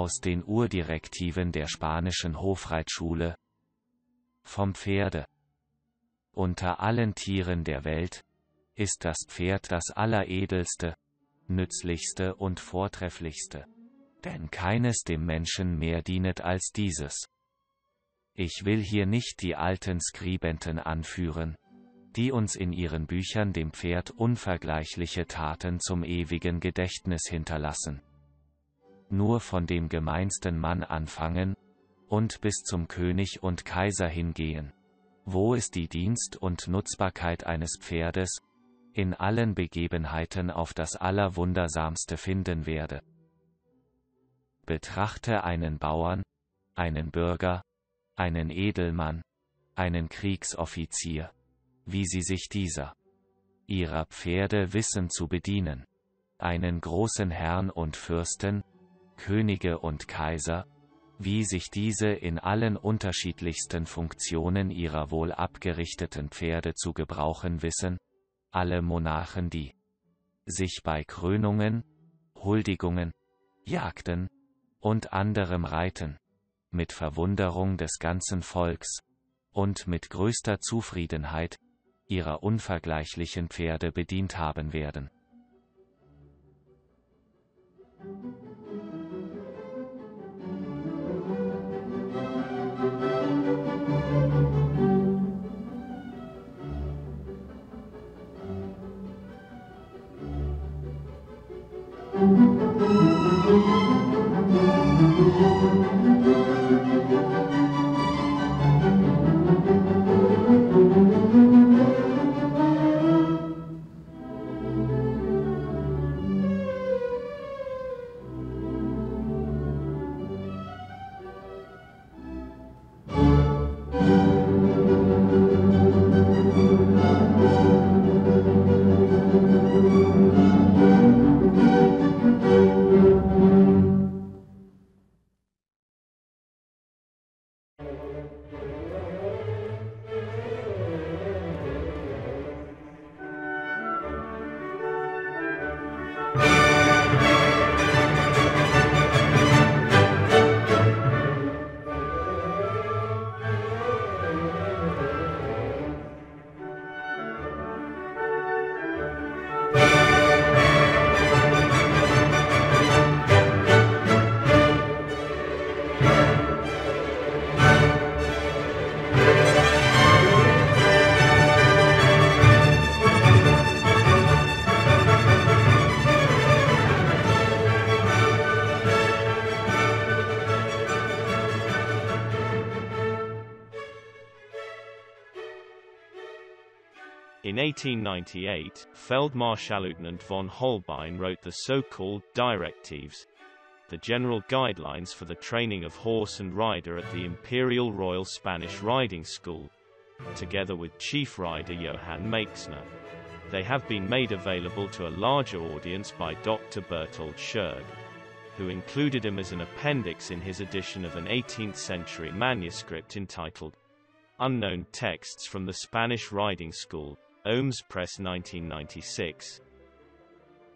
Aus den Urdirektiven der spanischen Hofreitschule. Vom Pferde. Unter allen Tieren der Welt ist das Pferd das alleredelste, nützlichste und vortrefflichste, denn keines dem Menschen mehr dienet als dieses. Ich will hier nicht die alten Skribenten anführen, die uns in ihren Büchern dem Pferd unvergleichliche Taten zum ewigen Gedächtnis hinterlassen. Nur von dem gemeinsten Mann anfangen, und bis zum König und Kaiser hingehen, wo es die Dienst und Nutzbarkeit eines Pferdes in allen Begebenheiten auf das Allerwundersamste finden werde. Betrachte einen Bauern, einen Bürger, einen Edelmann, einen Kriegsoffizier, wie sie sich ihrer Pferde wissen zu bedienen, einen großen Herrn und Fürsten, Könige und Kaiser, wie sich diese in allen unterschiedlichsten Funktionen ihrer wohl abgerichteten Pferde zu gebrauchen wissen, alle Monarchen, die sich bei Krönungen, Huldigungen, Jagden und anderem Reiten, mit Verwunderung des ganzen Volks und mit größter Zufriedenheit ihrer unvergleichlichen Pferde bedient haben werden. In 1898, Feldmarschallleutnant von Holbein wrote the so-called directives, the general guidelines for the training of horse and rider at the Imperial Royal Spanish Riding School, together with chief rider Johann Meixner. They have been made available to a larger audience by Dr. Bertold Scherg, who included them as an appendix in his edition of an 18th-century manuscript entitled Unknown Texts from the Spanish Riding School, Ohms Press 1996.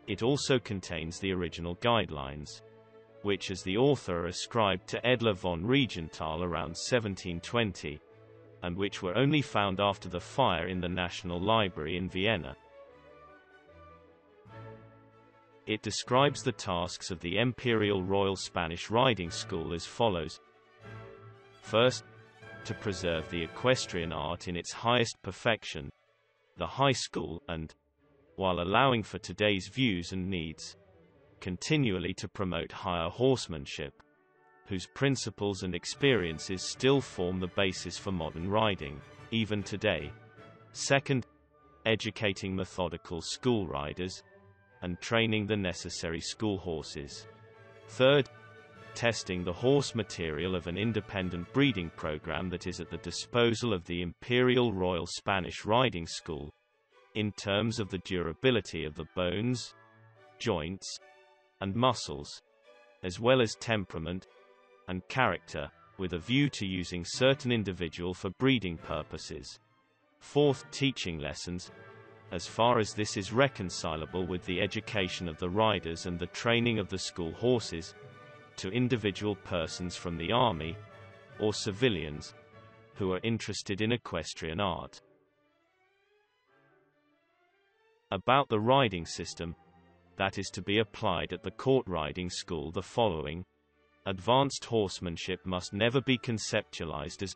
It also contains the original guidelines, which as the author ascribed to Edler von Regenthal around 1720, and which were only found after the fire in the National Library in Vienna. It describes the tasks of the Imperial Royal Spanish Riding School as follows. First, to preserve the equestrian art in its highest perfection, the high school, and, while allowing for today's views and needs, continually to promote higher horsemanship, whose principles and experiences still form the basis for modern riding, even today. Second, educating methodical school riders, and training the necessary school horses. Third, testing the horse material of an independent breeding program that is at the disposal of the Imperial Royal Spanish Riding School, in terms of the durability of the bones, joints, and muscles, as well as temperament and character, with a view to using certain individual for breeding purposes. Fourth, teaching lessons, as far as this is reconcilable with the education of the riders and the training of the school horses, to individual persons from the army or civilians who are interested in equestrian art. About the riding system that is to be applied at the court riding school, the following: advanced horsemanship must never be conceptualized as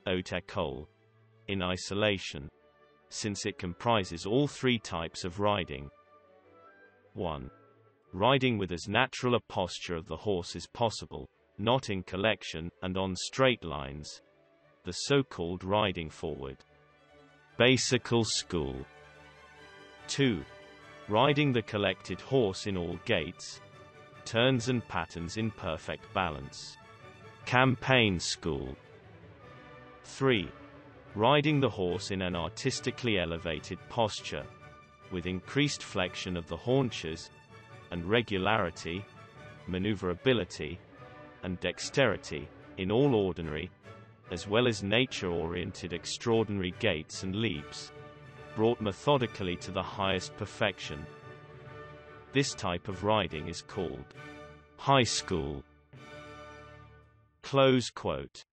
haute école in isolation, since it comprises all three types of riding. 1. Riding with as natural a posture of the horse as possible, not in collection and on straight lines, the so-called riding forward. Basical school. 2. Riding the collected horse in all gaits, turns and patterns in perfect balance. Campaign school. 3. Riding the horse in an artistically elevated posture, with increased flexion of the haunches, and regularity, maneuverability, and dexterity, in all ordinary, as well as nature-oriented extraordinary gaits and leaps, brought methodically to the highest perfection. This type of riding is called high school. Close quote.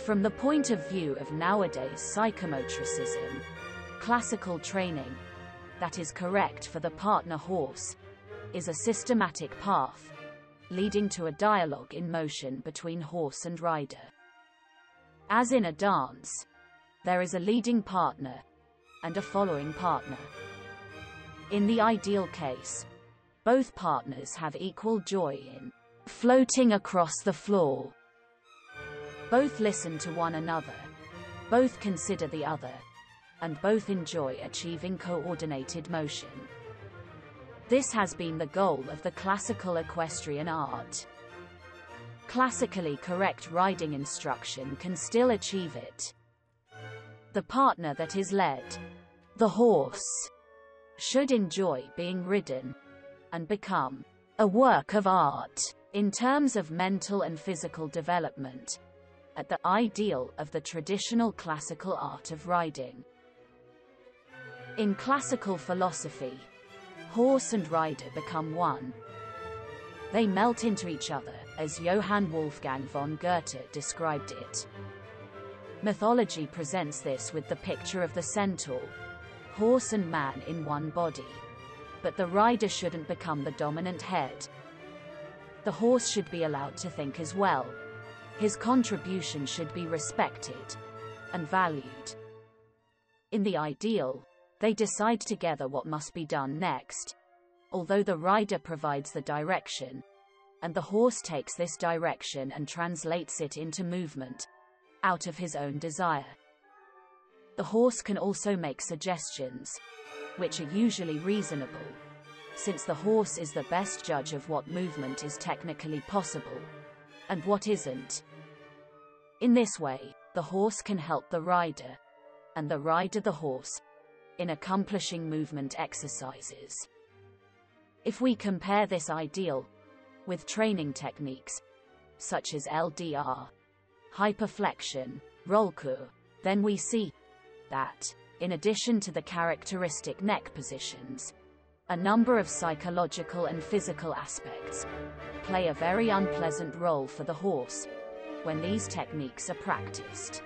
From the point of view of nowadays psychomotricism, classical training, that is correct for the partner horse, is a systematic path, leading to a dialogue in motion between horse and rider. As in a dance, there is a leading partner and a following partner. In the ideal case, both partners have equal joy in floating across the floor. Both listen to one another, both consider the other, and both enjoy achieving coordinated motion. This has been the goal of the classical equestrian art. Classically correct riding instruction can still achieve it. The partner that is led, the horse, should enjoy being ridden and become a work of art in terms of mental and physical development, at the ideal of the traditional classical art of riding. In classical philosophy, horse and rider become one. They melt into each other, as Johann Wolfgang von Goethe described it. Mythology presents this with the picture of the centaur, horse and man in one body. But the rider shouldn't become the dominant head. The horse should be allowed to think as well. His contribution should be respected and valued. In the ideal, they decide together what must be done next, although the rider provides the direction, and the horse takes this direction and translates it into movement, out of his own desire. The horse can also make suggestions, which are usually reasonable, since the horse is the best judge of what movement is technically possible, and what isn't. In this way, the horse can help the rider, and the rider the horse, in accomplishing movement exercises. If we compare this ideal with training techniques, such as LDR, hyperflexion, rollkur, then we see that, in addition to the characteristic neck positions, a number of psychological and physical aspects play a very unpleasant role for the horse when these techniques are practiced.